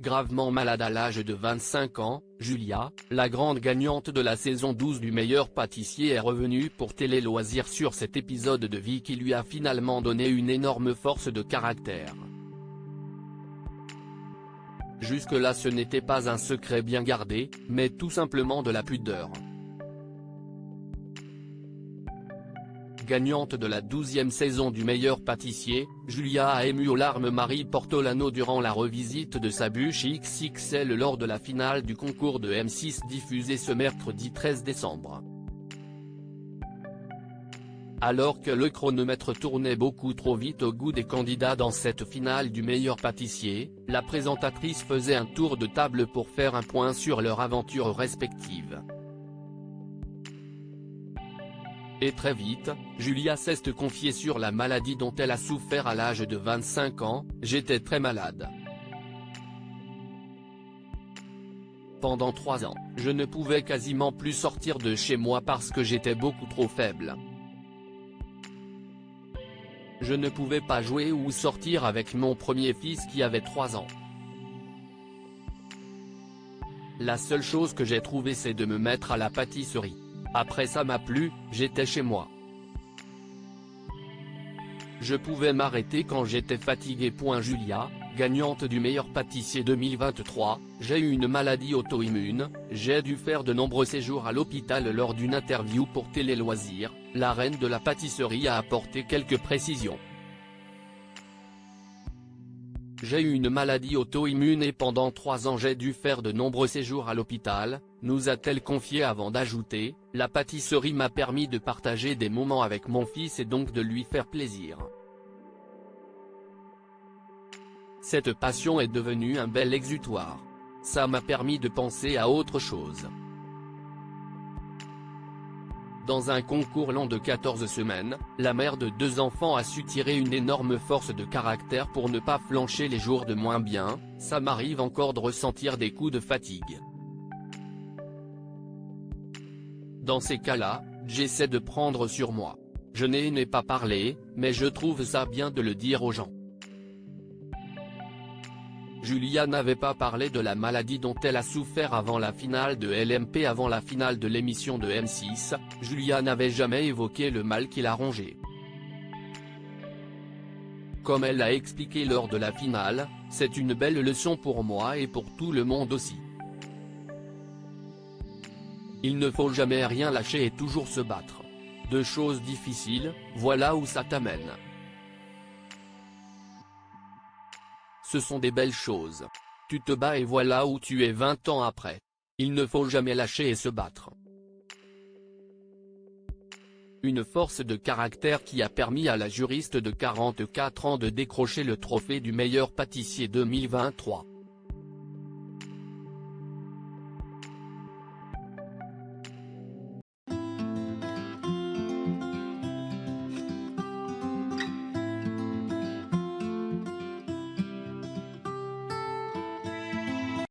Gravement malade à l'âge de 25 ans, Julia, la grande gagnante de la saison 12 du meilleur pâtissier est revenue pour Télé Loisirs sur cet épisode de vie qui lui a finalement donné une énorme force de caractère. Jusque-là ce n'était pas un secret bien gardé, mais tout simplement de la pudeur. Gagnante de la 12e saison du meilleur pâtissier, Julia a ému aux larmes Marie Portolano durant la revisite de sa bûche XXL lors de la finale du concours de M6 diffusée ce mercredi 13 décembre. Alors que le chronomètre tournait beaucoup trop vite au goût des candidats dans cette finale du meilleur pâtissier, la présentatrice faisait un tour de table pour faire un point sur leurs aventures respectives. Et très vite, Julia s'est confiée sur la maladie dont elle a souffert à l'âge de 25 ans, « J'étais très malade. Pendant 3 ans, je ne pouvais quasiment plus sortir de chez moi parce que j'étais beaucoup trop faible. Je ne pouvais pas jouer ou sortir avec mon premier fils qui avait 3 ans. La seule chose que j'ai trouvée c'est de me mettre à la pâtisserie. Après ça m'a plu, j'étais chez moi. Je pouvais m'arrêter quand j'étais fatigué. » Julia, gagnante du meilleur pâtissier 2023, j'ai eu une maladie auto-immune, j'ai dû faire de nombreux séjours à l'hôpital. Lors d'une interview pour Télé Loisirs, la reine de la pâtisserie a apporté quelques précisions. J'ai eu une maladie auto-immune et pendant 3 ans j'ai dû faire de nombreux séjours à l'hôpital, nous a-t-elle confié avant d'ajouter, la pâtisserie m'a permis de partager des moments avec mon fils et donc de lui faire plaisir. Cette passion est devenue un bel exutoire. Ça m'a permis de penser à autre chose. Dans un concours long de 14 semaines, la mère de 2 enfants a su tirer une énorme force de caractère pour ne pas flancher les jours de moins bien. Ça m'arrive encore de ressentir des coups de fatigue. Dans ces cas-là, j'essaie de prendre sur moi. Je n'ai pas parlé, mais je trouve ça bien de le dire aux gens. Julia n'avait pas parlé de la maladie dont elle a souffert avant la finale de LMP. Avant la finale de l'émission de M6, Julia n'avait jamais évoqué le mal qui la rongeait. Comme elle l'a expliqué lors de la finale, c'est une belle leçon pour moi et pour tout le monde aussi. Il ne faut jamais rien lâcher et toujours se battre. 2 choses difficiles, voilà où ça t'amène. Ce sont des belles choses. Tu te bats et voilà où tu es 20 ans après. Il ne faut jamais lâcher et se battre. Une force de caractère qui a permis à la juriste de 44 ans de décrocher le trophée du meilleur pâtissier 2023.